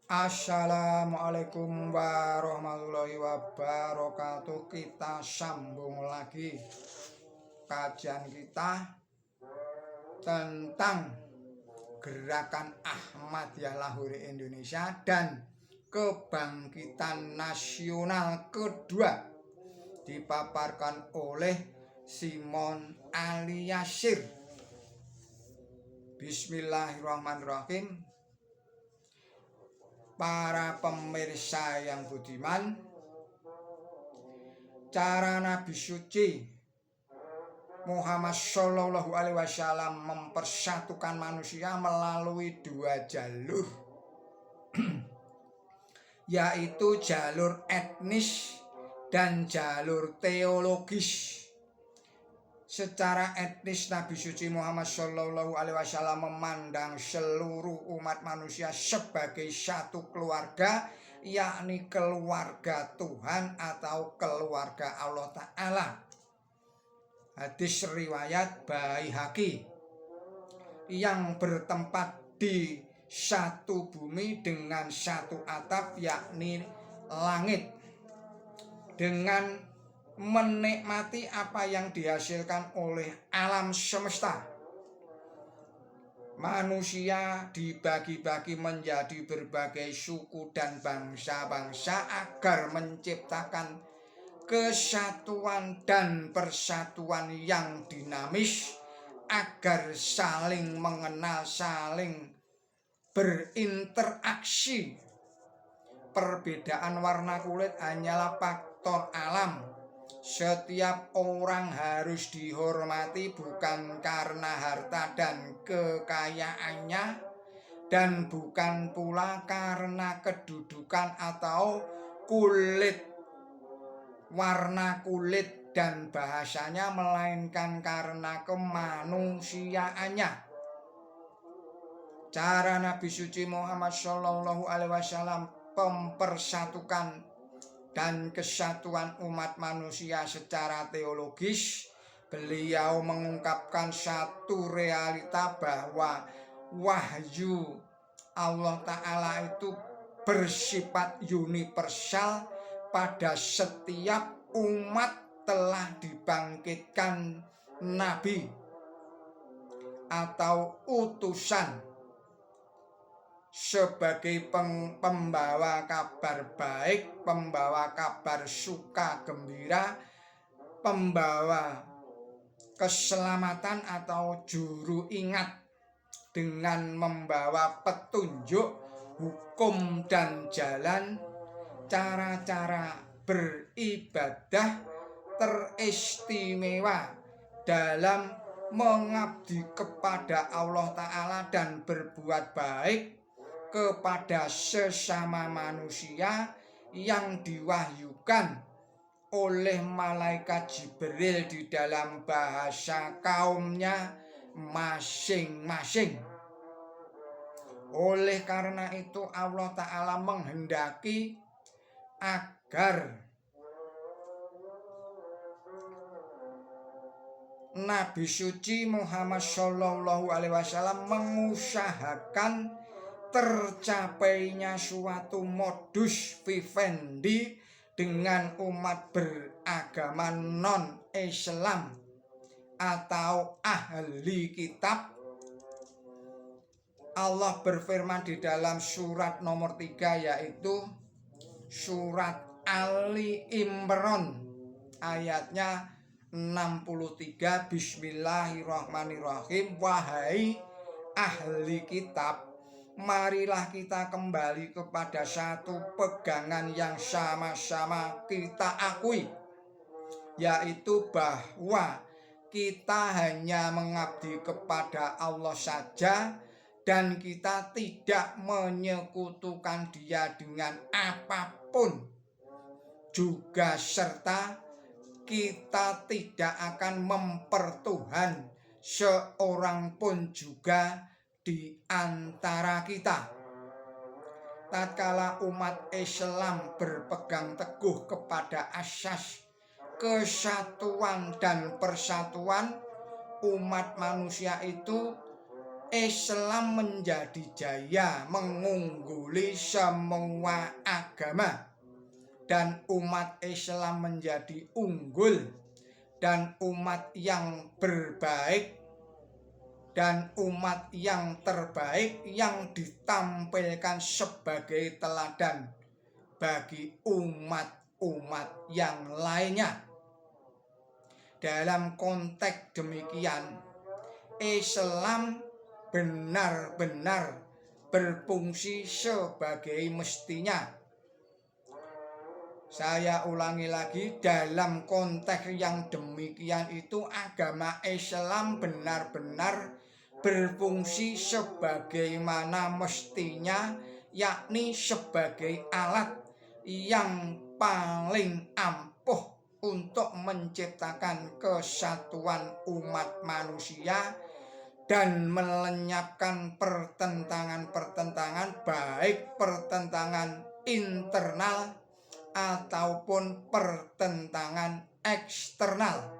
Assalamualaikum warahmatullahi wabarakatuh. Kita sambung lagi kajian kita tentang Gerakan Ahmadiyah Lahore Indonesia dan Kebangkitan Nasional kedua, dipaparkan oleh Simon Aliasir. Bismillahirrahmanirrahim. Para pemirsa yang budiman, cara Nabi suci Muhammad Shallallahu Alaihi Wasallam mempersatukan manusia melalui dua jalur, yaitu jalur etnis dan jalur teologis. Secara etnis, Nabi suci Muhammad Shallallahu Alaihi Wasallam memandang seluruh umat manusia sebagai satu keluarga, yakni keluarga Tuhan atau keluarga Allah Ta'ala. Hadis riwayat Baihaqi, yang bertempat di satu bumi dengan satu atap, yakni langit, dengan menikmati apa yang dihasilkan oleh alam semesta. Manusia dibagi-bagi menjadi berbagai suku dan bangsa-bangsa agar menciptakan kesatuan dan persatuan yang dinamis, agar saling mengenal, saling berinteraksi. Perbedaan warna kulit hanyalah faktor alam. Setiap orang harus dihormati bukan karena harta dan kekayaannya, dan bukan pula karena kedudukan atau warna kulit dan bahasanya, melainkan karena kemanusiaannya. Cara Nabi suci Muhammad Shallallahu Alaihi Wasallam mempersatukan dan kesatuan umat manusia secara teologis. Beliau mengungkapkan satu realita bahwa wahyu Allah Ta'ala itu bersifat universal. Pada setiap umat telah dibangkitkan nabi atau utusan sebagai pembawa kabar baik, pembawa kabar suka gembira, pembawa keselamatan atau juru ingat, dengan membawa petunjuk, hukum dan jalan, cara-cara beribadah teristimewa dalam mengabdi kepada Allah Ta'ala dan berbuat baik kepada sesama manusia, yang diwahyukan oleh malaikat Jibril di dalam bahasa kaumnya masing-masing. Oleh karena itu Allah Ta'ala menghendaki agar Nabi suci Muhammad Shallallahu Alaihi Wasallam mengusahakan tercapainya suatu modus vivendi dengan umat beragama non-Islam atau ahli kitab. Allah berfirman di dalam surat nomor 3, yaitu surat Ali Imran ayatnya 63. Bismillahirrahmanirrahim. Wahai ahli kitab, marilah kita kembali kepada satu pegangan yang sama-sama kita akui, yaitu bahwa kita hanya mengabdi kepada Allah saja, dan kita tidak menyekutukan Dia dengan apapun. Juga serta kita tidak akan mempertuhan seorang pun juga di antara kita. Tatkala umat Islam berpegang teguh kepada asas kesatuan dan persatuan, umat manusia itu Islam menjadi jaya, mengungguli semua agama, dan umat Islam menjadi unggul, dan umat yang berbaik, dan umat yang terbaik yang ditampilkan sebagai teladan bagi umat-umat yang lainnya. Dalam konteks demikian, Islam benar-benar berfungsi sebagai mestinya. Saya ulangi lagi, dalam konteks yang demikian itu agama Islam benar-benar berfungsi sebagaimana mestinya, yakni sebagai alat yang paling ampuh untuk menciptakan kesatuan umat manusia dan melenyapkan pertentangan-pertentangan, baik pertentangan internal ataupun pertentangan eksternal.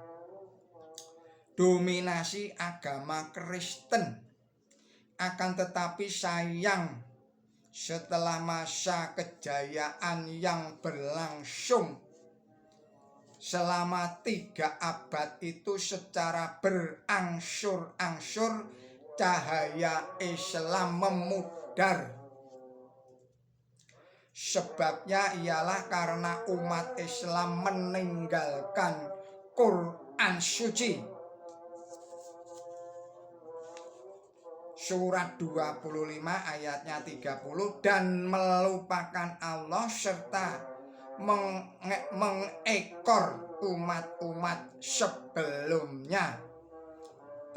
Dominasi agama Kristen, akan tetapi sayang, setelah masa kejayaan yang berlangsung selama 3 abad itu, secara berangsur-angsur cahaya Islam memudar. Sebabnya ialah karena umat Islam meninggalkan Quran suci. Surat 25 ayatnya 30, dan melupakan Allah serta mengekor umat-umat sebelumnya,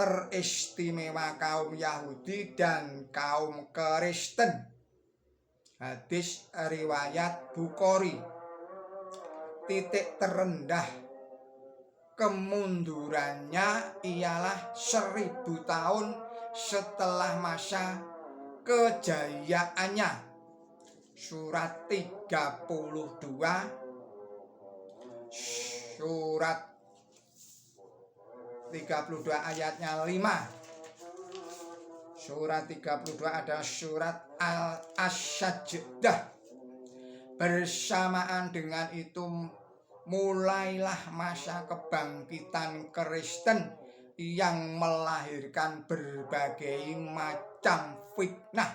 teristimewa kaum Yahudi dan kaum Kristen. Hadis riwayat Bukhari. Titik terendah kemundurannya ialah 1000 tahun setelah masa kejayaannya. Surat 32 ayatnya 5. Surat 32 adalah surat As-Sajdah. Bersamaan dengan itu mulailah masa kebangkitan Kristen yang melahirkan berbagai macam fitnah.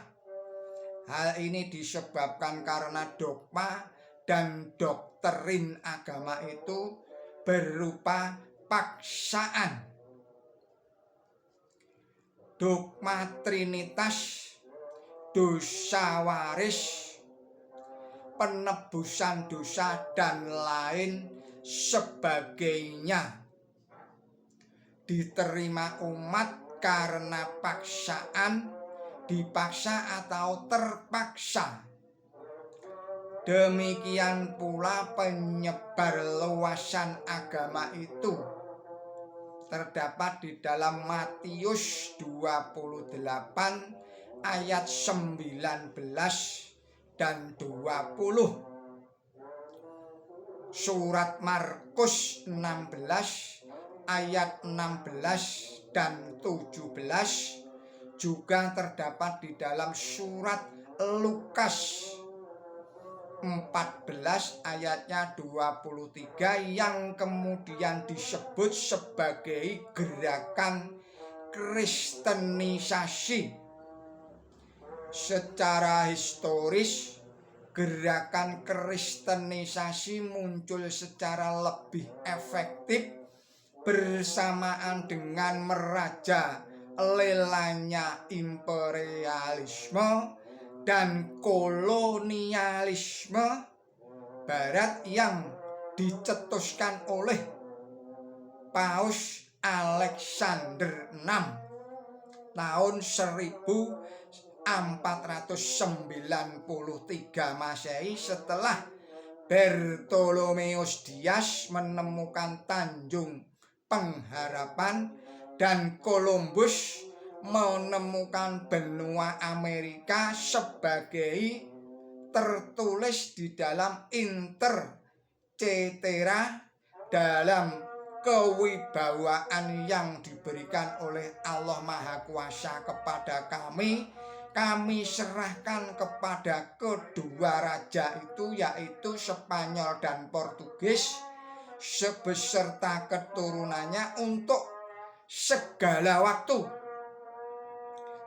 Hal ini disebabkan karena dogma dan doktrin agama itu berupa paksaan. Dogma Trinitas, dosa waris, penebusan dosa, dan lain sebagainya diterima umat karena paksaan, dipaksa atau terpaksa. Demikian pula penyebar luasan agama itu terdapat di dalam Matius 28 ayat 19 dan 20. Surat Markus 16 ayat 16 dan 17 juga terdapat di dalam surat Lukas 14 ayatnya 23 yang kemudian disebut sebagai gerakan kristenisasi. Secara historis, gerakan kristenisasi muncul secara lebih efektif bersamaan dengan meraja lelanya imperialisme dan kolonialisme Barat yang dicetuskan oleh Paus Alexander VI tahun 1493 Masehi, setelah Bartholomeus Dias menemukan Tanjung Pengharapan dan Columbus menemukan benua Amerika sebagai tertulis di dalam Inter Cetera dalam kewibawaan yang diberikan oleh Allah Maha Kuasa kepada kami, kami serahkan kepada kedua raja itu, yaitu Spanyol dan Portugis, beserta keturunannya untuk segala waktu,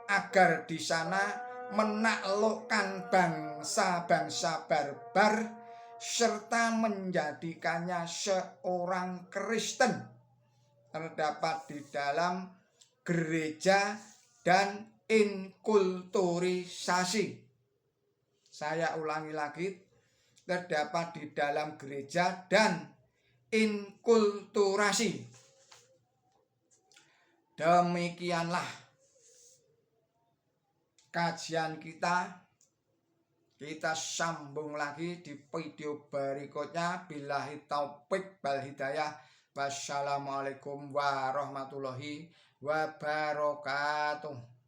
agar di sana menaklukkan bangsa-bangsa barbar serta menjadikannya seorang Kristen. Terdapat di dalam gereja dan inkulturisasi. Saya ulangi lagi, terdapat di dalam gereja dan inkulturasi. Demikianlah kajian kita. Kita sambung lagi di video berikutnya. Billahi taufik wal hidayah. Wassalamualaikum warahmatullahi wabarakatuh.